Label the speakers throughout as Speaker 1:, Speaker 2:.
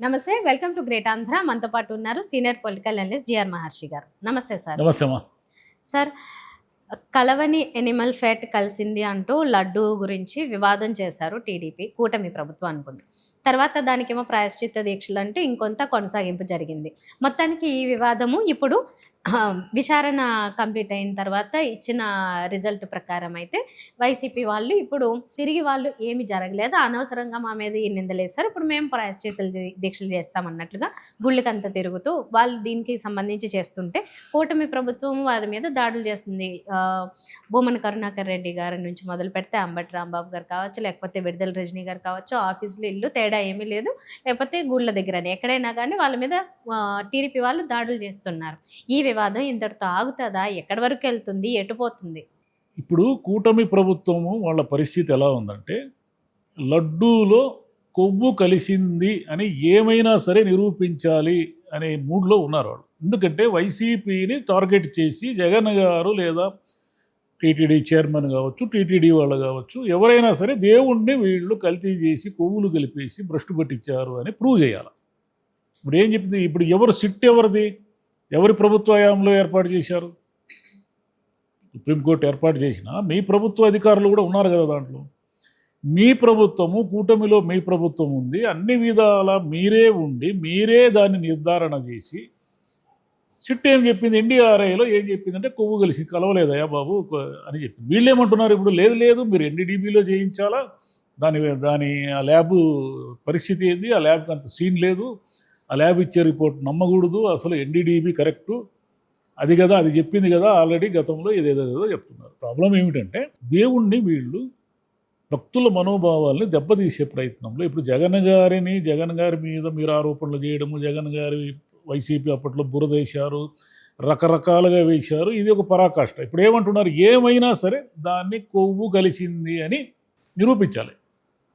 Speaker 1: నమస్తే. Welcome to great Andhra. మనతో పాటు ఉన్నారు సీనియర్ పొలిటికల్ అనలిస్ట్ జిఆర్ మహర్షి గారు. నమస్తే సార్.
Speaker 2: నమస్తే అమ్మా.
Speaker 1: సార్, కలవని ఎనిమల్ ఫ్యాట్ కలిసింది అంటూ లడ్డూ గురించి వివాదం చేశారు టీడీపీ, కూటమి ప్రభుత్వం అనుకుంది. తర్వాత దానికేమో ప్రాయశ్చిత్త దీక్షలు అంటూ ఇంకొంత కొనసాగింపు జరిగింది. మొత్తానికి ఈ వివాదము ఇప్పుడు విచారణ కంప్లీట్ అయిన తర్వాత ఇచ్చిన రిజల్ట్ ప్రకారం అయితే వైసీపీ వాళ్ళు ఇప్పుడు తిరిగి వాళ్ళు ఏమి జరగలేదు, అనవసరంగా మా మీద ఈ నిందలేశారు, ఇప్పుడు మేము ప్రాయశ్చిత్త దీక్షలు చేస్తామన్నట్లుగా గుళ్ళకంతా తిరుగుతూ వాళ్ళు దీనికి సంబంధించి చేస్తుంటే కూటమి ప్రభుత్వం వారి మీద దాడులు చేస్తుంది. భూమన కరుణాకర్ రెడ్డి గారి నుంచి మొదలు పెడితే అంబటి రాంబాబు గారు కావచ్చు, లేకపోతే విడుదల రజనీ గారు కావచ్చు, ఆఫీసులు ఇల్లు తేడా ఏమీ లేదు, లేకపోతే గుళ్ళ దగ్గరని ఎక్కడైనా కానీ వాళ్ళ మీద టీడీపీ వాళ్ళు దాడులు చేస్తున్నారు. ఈ వివాదం ఇంతటితో ఆగుతుందా? ఎక్కడి వరకు వెళ్తుంది? ఎటుపోతుంది?
Speaker 2: ఇప్పుడు కూటమి ప్రభుత్వము వాళ్ళ పరిస్థితి ఎలా ఉందంటే, లడ్డూలో కొవ్వు కలిసింది అని ఏమైనా సరే నిరూపించాలి అనే మూడ్లో ఉన్నారు వాళ్ళు. ఎందుకంటే వైసీపీని టార్గెట్ చేసి జగన్ గారు లేదా టీటీడీ చైర్మన్ కావచ్చు, టీటీడీ వాళ్ళు కావచ్చు, ఎవరైనా సరే దేవుణ్ణి వీళ్ళు కల్తీ చేసి కొవ్వులు కలిపేసి భ్రష్టు పట్టించారు అని ప్రూవ్ చేయాలి. ఇప్పుడు ఏం చెప్పింది? ఇప్పుడు ఎవరు సిట్ ఎవరిది? ఎవరి ప్రభుత్వ హయాంలో ఏర్పాటు చేశారు? సుప్రీంకోర్టు ఏర్పాటు చేసిన మీ ప్రభుత్వ అధికారులు కూడా ఉన్నారు కదా దాంట్లో. మీ ప్రభుత్వము, కూటమిలో మీ ప్రభుత్వం ఉంది, అన్ని విధాల మీరే ఉండి మీరే దాన్ని నిర్ధారణ చేసి సిట్ ఏం చెప్పింది? ఎన్డీఆర్ఐలో ఏం చెప్పిందంటే కొవ్వు కలిసి కలవలేదయా బాబు అని చెప్పింది. వీళ్ళు ఏమంటున్నారు ఇప్పుడు? లేదు మీరు ఎన్డీడీబీలో చేయించాలా, దాని ఆ ల్యాబ్ పరిస్థితి ఏంది, ఆ ల్యాబ్కి అంత సీన్ లేదు, ఆ ల్యాబ్ ఇచ్చే రిపోర్ట్ నమ్మకూడదు, అసలు ఎన్డీడీబీ కరెక్టు, అది కదా, అది చెప్పింది కదా ఆల్రెడీ గతంలో, ఏదేదో చెప్తున్నారు. ప్రాబ్లం ఏమిటంటే దేవుణ్ణి వీళ్ళు భక్తుల మనోభావాల్ని దెబ్బతీసే ప్రయత్నంలో ఇప్పుడు జగన్ గారి మీద మీరు ఆరోపణలు చేయడము, జగన్ గారి వైసీపీ అప్పట్లో బురదేశారు, రకరకాలుగా వేశారు. ఇది ఒక పరాకాష్ట. ఇప్పుడు ఏమంటున్నారు? ఏమైనా సరే దాన్ని కొవ్వు కలిసింది అని నిరూపించాలి.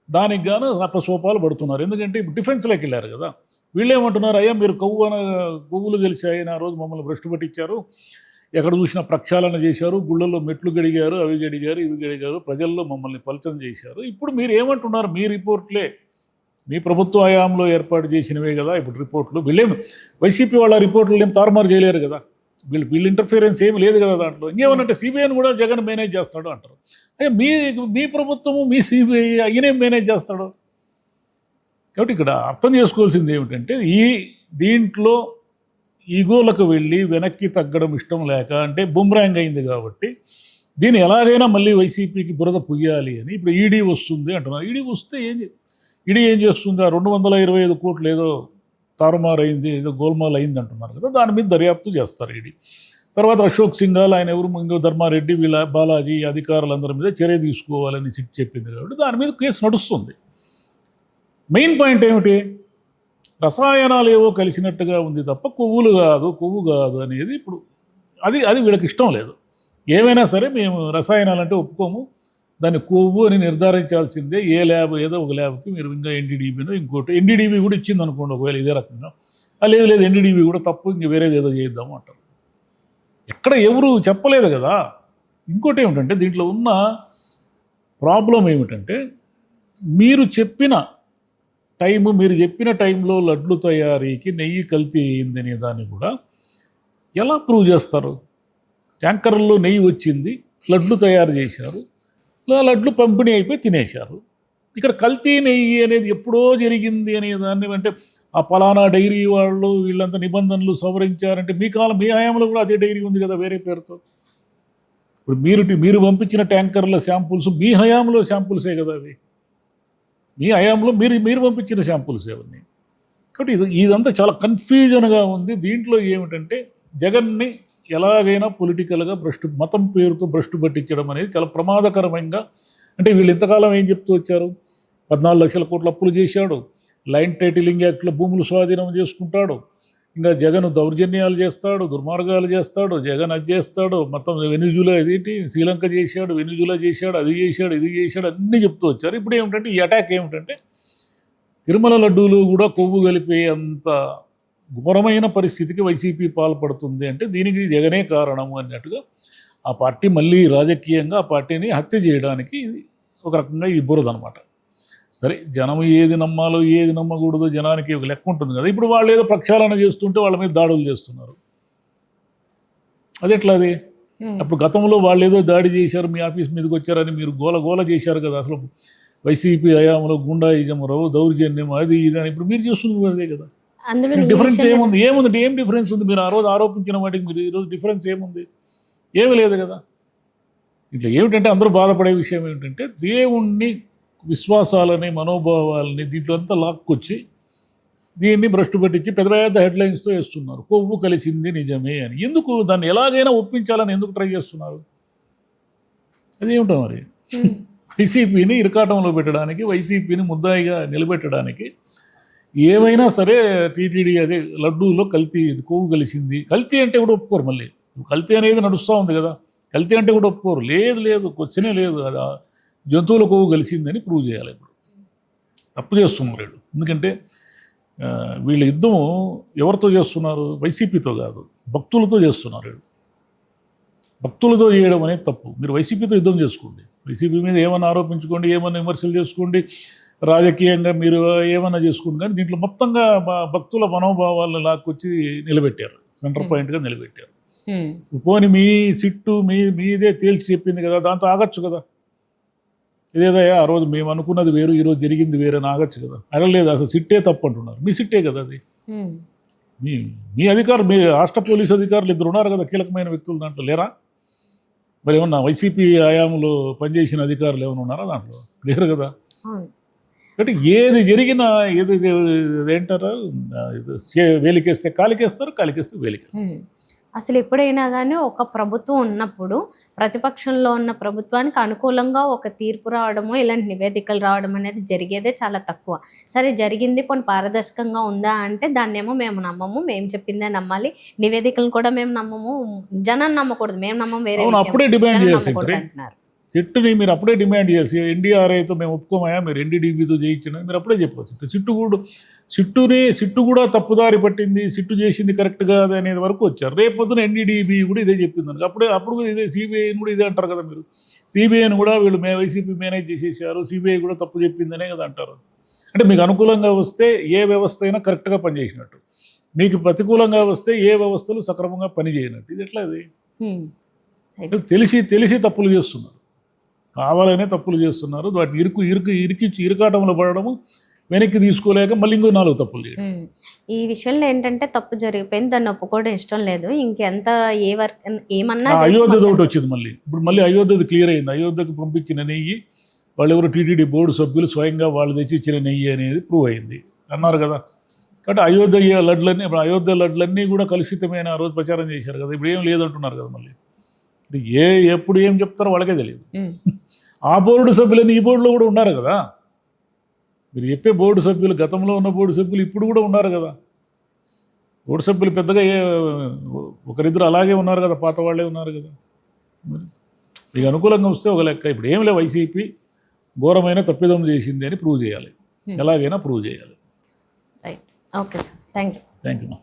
Speaker 2: దానికి గాను అపసోపాలు పడుతున్నారు. ఎందుకంటే ఇప్పుడు డిఫెన్స్లోకి వెళ్ళారు కదా. వీళ్ళు ఏమంటున్నారు? అయ్యా మీరు కొవ్వులు కలిసాయని ఆ రోజు మమ్మల్ని భ్రష్టు పట్టించారు, ఎక్కడ చూసినా ప్రక్షాళన చేశారు, గుళ్ళల్లో మెట్లు గడిగారు, అవి గడిగారు, ఇవి గడిగారు, ప్రజల్లో మమ్మల్ని పలచన చేశారు. ఇప్పుడు మీరు ఏమంటున్నారు? మీ రిపోర్ట్లే, మీ ప్రభుత్వ హయాంలో ఏర్పాటు చేసినవే కదా ఇప్పుడు రిపోర్ట్లు. వీళ్ళేం వైసీపీ వాళ్ళ రిపోర్ట్లు ఏం తారుమారు చేయలేరు కదా, వీళ్ళు ఇంటర్ఫిరెన్స్ ఏమి లేదు కదా దాంట్లో. ఇంకేమనంటే సిబిఐని కూడా జగన్ మేనేజ్ చేస్తాడు అంటారు. అయ్యా మీ ప్రభుత్వము, మీ సిబిఐ అయినే మేనేజ్ చేస్తాడు. కాబట్టి ఇక్కడ అర్థం చేసుకోవాల్సింది ఏమిటంటే, దీంట్లో ఈగోలకు వెళ్ళి వెనక్కి తగ్గడం ఇష్టం లేక, అంటే బుమ్రాంగ్ అయింది కాబట్టి దీన్ని ఎలాగైనా మళ్ళీ వైసీపీకి బురద పుయ్యాలి అని ఇప్పుడు ఈడీ వస్తుంది అంటున్నారు. ఈడీ ఏం చేస్తుంది? ఆ 225 కోట్లు ఏదో తారుమారు అయింది, ఏదో గోల్మాల్ అయింది అంటున్నారు కదా, దాని మీద దర్యాప్తు చేస్తారు ఈడీ. తర్వాత అశోక్ సింఘాల్, ఆయన ఎవరు, ఇంకో ధర్మారెడ్డి, వీళ్ళ బాలాజీ అధికారులందరి మీద చర్య తీసుకోవాలని సిట్ చెప్పింది కాబట్టి దాని మీద కేసు నడుస్తుంది. మెయిన్ పాయింట్ ఏమిటి? రసాయనాలు ఏవో కలిసినట్టుగా ఉంది తప్ప కొవ్వు కాదు అనేది ఇప్పుడు అది వీళ్ళకి ఇష్టం లేదు. ఏమైనా సరే మేము రసాయనాలు అంటే ఒప్పుకోము, దాన్ని కొవ్వు అని నిర్ధారించాల్సిందే. ఏ ల్యాబ్, ఏదో ఒక ల్యాబ్కి మీరు ఇంకా ఎన్డీడీబీనో ఇంకోటి, ఎన్డీడీబీ కూడా ఇచ్చింది అనుకోండి ఒకవేళ ఇదే రకంగా, లేదు ఎన్డీడీబీ కూడా తప్పు, ఇంక వేరేది ఏదో చేద్దాము అంటారు. ఎక్కడ ఎవరు చెప్పలేదు కదా. ఇంకోటి ఏమిటంటే దీంట్లో ఉన్న ప్రాబ్లం ఏమిటంటే, మీరు చెప్పిన టైంలో లడ్లు తయారీకి నెయ్యి కల్తీ అయిందనే దాన్ని కూడా ఎలా ప్రూవ్ చేస్తారు? ట్యాంకర్లో నెయ్యి వచ్చింది, లడ్లు తయారు చేశారు, లడ్లు పంపిణీ అయిపోయి తినేశారు. ఇక్కడ కల్తీ నెయ్యి అనేది ఎప్పుడో జరిగింది అనే దాన్ని, అంటే ఆ పలానా డైరీ వాళ్ళు వీళ్ళంతా నిబంధనలు సవరించారంటే మీ హయాంలో కూడా అదే డైరీ ఉంది కదా వేరే పేరుతో. ఇప్పుడు మీరు పంపించిన ట్యాంకర్ల శాంపుల్స్ మీ హయాంలో శాంపుల్సే కదా అవి, మీ హయాంలో మీరు పంపించిన శాంపుల్స్ ఏవన్నీ. కాబట్టి ఇదంతా చాలా కన్ఫ్యూజన్గా ఉంది. దీంట్లో ఏమిటంటే జగన్ని ఎలాగైనా పొలిటికల్గా మతం పేరుతో భ్రష్టు పట్టించడం అనేది చాలా ప్రమాదకరంగా. అంటే వీళ్ళు ఇంతకాలం ఏం చెప్తూ వచ్చారు? 14 లక్షల కోట్ల అప్పులు చేశాడు, లైన్ టైటిలింగ్ యాక్ట్లో భూములు స్వాధీనం చేసుకుంటాడు, ఇంకా జగన్ దౌర్జన్యాలు చేస్తాడు, దుర్మార్గాలు చేస్తాడు, జగన్ అది చేస్తాడు, మొత్తం వెనిజులా శ్రీలంక చేశాడు, వెనిజులా చేశాడు, అది చేశాడు, ఇది చేశాడు, అన్నీ చెప్తూ వచ్చారు. ఇప్పుడు ఏమిటంటే ఈ అటాక్ ఏమిటంటే తిరుమల లడ్డూలు కూడా కొవ్వు కలిపే అంత ఘోరమైన పరిస్థితికి వైసీపీ పాల్పడుతుంది. అంటే దీనికి జగనే కారణము అన్నట్టుగా ఆ పార్టీ మళ్ళీ రాజకీయంగా ఆ పార్టీని హత్య చేయడానికి ఒక రకంగా ఈ బురదనమాట. సరే జనం ఏది నమ్మాలో ఏది నమ్మకూడదో జనానికి ఒక లెక్క ఉంటుంది కదా. ఇప్పుడు వాళ్ళు ఏదో ప్రక్షాళన చేస్తుంటే వాళ్ళ మీద దాడులు చేస్తున్నారు. అది ఎట్లా అది? అప్పుడు గతంలో వాళ్ళు ఏదో దాడి చేశారు, మీ ఆఫీస్ మీదకి వచ్చారని మీరు గోల చేశారు కదా. అసలు వైసీపీ హయాంలో గుండాయిజం, దౌర్జన్యం, అది ఇది అని ఇప్పుడు మీరు చేస్తున్నారు అదే కదా.
Speaker 1: అందులో
Speaker 2: డిఫరెన్స్ ఏముంది? ఏం డిఫరెన్స్ ఉంది? మీరు ఆ రోజు ఆరోపించిన వాటికి మీరు ఈరోజు డిఫరెన్స్ ఏముంది? ఏమీ లేదు కదా. ఇట్లా ఏమిటంటే అందరూ బాధపడే విషయం ఏమిటంటే దేవుణ్ణి, విశ్వాసాలని, మనోభావాలని దీంట్లో అంతా లాక్కొచ్చి దీన్ని భ్రష్టు పట్టించి పెద్ద పెద్ద హెడ్లైన్స్తో వేస్తున్నారు. కొవ్వు కలిసింది నిజమే అని. ఎందుకు దాన్ని ఎలాగైనా ఒప్పించాలని ఎందుకు ట్రై చేస్తున్నారు? అదేమిటో మరి. వైసీపీని ఇరకాటంలో పెట్టడానికి, వైసీపీని ముద్దాయిగా నిలబెట్టడానికి ఏమైనా సరే టీటీడీ అదే లడ్డూలో కల్తీ, కొవ్వు కలిసింది. కల్తీ అంటే కూడా ఒప్పుకోరు. మళ్ళీ కల్తీ అనేది నడుస్తూ ఉంది కదా. కల్తీ అంటే కూడా ఒప్పుకోరు. లేదు క్వశ్చనే లేదు. అది జంతువుల కొవ్వు కలిసిందని ప్రూవ్ చేయాలి. ఇప్పుడు తప్పు చేస్తున్నారు వీళ్ళు. ఎందుకంటే వీళ్ళ యుద్ధం ఎవరితో చేస్తున్నారు? వైసీపీతో కాదు, భక్తులతో చేస్తున్నారు వీళ్ళు. భక్తులతో చేయడం అనేది తప్పు. మీరు వైసీపీతో యుద్ధం చేసుకోండి, వైసీపీ మీద ఏమన్నా ఆరోపించుకోండి, ఏమన్నా విమర్శలు చేసుకోండి, రాజకీయంగా మీరు ఏమన్నా చేసుకోండి. కానీ దీంట్లో మొత్తంగా భక్తుల మనోభావాలను లాక్కొచ్చి నిలబెట్టారు, సెంటర్ పాయింట్గా నిలబెట్టారు. పోని మీ సిట్టు మీదే తేల్చి చెప్పింది కదా, దాంతో ఆగచ్చు కదా. ఇదేదయ్యా ఆ రోజు మేము అనుకున్నది వేరు, ఈరోజు జరిగింది వేరే ఆగచ్చు కదా. అడగలేదు, అసలు సిట్టే తప్పు అంటున్నారు. మీ సిట్టే కదా అది. మీ అధికారులు, మీ రాష్ట్ర పోలీసు అధికారులు ఇద్దరు ఉన్నారు కదా కీలకమైన వ్యక్తులు, దాంట్లో లేరా? మరి ఏమన్నా వైసీపీ హయాంలో పనిచేసిన అధికారులు ఏమైనా ఉన్నారా? దాంట్లో లేరు కదా. అంటే ఏది జరిగినా ఏది ఏంటారా, వేలికేస్తే కాలికేస్తారు, కాలికేస్తే వేలికేస్తారు.
Speaker 1: అసలు ఎప్పుడైనా కానీ ఒక ప్రభుత్వం ఉన్నప్పుడు ప్రతిపక్షంలో ఉన్న ప్రభుత్వానికి అనుకూలంగా ఒక తీర్పు రావడమో ఇలాంటి నివేదికలు రావడం అనేది జరిగేదే చాలా తక్కువ. సరే జరిగింది, కొన్ని పారదర్శకంగా ఉందా అంటే దాన్నేమో మేము నమ్మము, మేము చెప్పిందే నమ్మాలి, నివేదికలను కూడా మేము నమ్మము, జనాన్ని నమ్మకూడదు, మేము నమ్మం, వేరే
Speaker 2: అప్పుడే డిమాండ్ చేయాల్సి
Speaker 1: అంటున్నారు.
Speaker 2: సిట్టుని మీరు అప్పుడే డిమాండ్ చేయాల్సి, ఎన్డీఆర్ఐతో మేము ఒప్పుకోమయా, మీరు ఎన్డీడీబీతో చేయించిన మీరు అప్పుడే చెప్పవచ్చు. సిట్టు కూడా తప్పుదారి పట్టింది, సిట్టు చేసింది కరెక్ట్ కాదు అనేది వరకు వచ్చారు. రేపొద్దున ఎన్డీడీబీ కూడా ఇదే చెప్పింది. అప్పుడు ఇదే సిబిఐని కూడా ఇదే అంటారు కదా. మీరు సిబిఐని కూడా వీళ్ళు వైసీపీ మేనేజ్ చేసేసారు, సిబిఐ కూడా తప్పు చెప్పిందనే కదా అంటారు. అంటే మీకు అనుకూలంగా వస్తే ఏ వ్యవస్థ అయినా కరెక్ట్గా పనిచేసినట్టు, మీకు ప్రతికూలంగా వస్తే ఏ వ్యవస్థలు సక్రమంగా పనిచేయనట్టు. ఇది ఎట్లా? అది తెలిసి తప్పులు చేస్తున్నారు, కావాలనే తప్పులు చేస్తున్నారు. వాటిని ఇరుకాటంలో పడడము, వెనక్కి తీసుకోలేక మళ్ళీ ఇంకో 4 తప్పులు చేయడం.
Speaker 1: ఈ విషయంలో ఏంటంటే తప్పు జరిగిపోయింది, దాన్ని ఒప్పుకోవడం ఇష్టం లేదు, ఇంకెంత ఏ వర్క్ ఏమన్నా.
Speaker 2: అయోధ్యది ఒకటి వచ్చింది మళ్ళీ. ఇప్పుడు మళ్ళీ అయోధ్యది క్లియర్ అయింది. అయోధ్యకు పంపించిన నెయ్యి వాళ్ళు ఎవరు టీటీడీ బోర్డు సభ్యులు స్వయంగా వాళ్ళు తెచ్చిచ్చిన నెయ్యి అనేది ప్రూవ్ అయింది అన్నారు కదా. కాబట్టి అయోధ్య లడ్లన్నీ కూడా కలుషితమైన ఆ రోజు ప్రచారం చేశారు కదా. ఇప్పుడు ఏం లేదంటున్నారు కదా. మళ్ళీ ఎప్పుడు ఏం చెప్తారో వాళ్ళకే తెలియదు. ఆ బోర్డు సభ్యులని ఈ బోర్డులో కూడా ఉన్నారు కదా. మీరు చెప్పే బోర్డు సభ్యులు, గతంలో ఉన్న బోర్డు సభ్యులు ఇప్పుడు కూడా ఉన్నారు కదా. బోర్డు సభ్యులు పెద్దగా ఒకరిద్దరు అలాగే ఉన్నారు కదా, పాత వాళ్ళే ఉన్నారు కదా. మీకు అనుకూలంగా వస్తే ఒక లెక్క. ఇప్పుడు ఏం లే, వైసీపీ ఘోరమైన తప్పిదం చేసింది అని ప్రూవ్ చేయాలి, ఎలాగైనా ప్రూవ్ చేయాలి.
Speaker 1: Right, okay sir, thank you.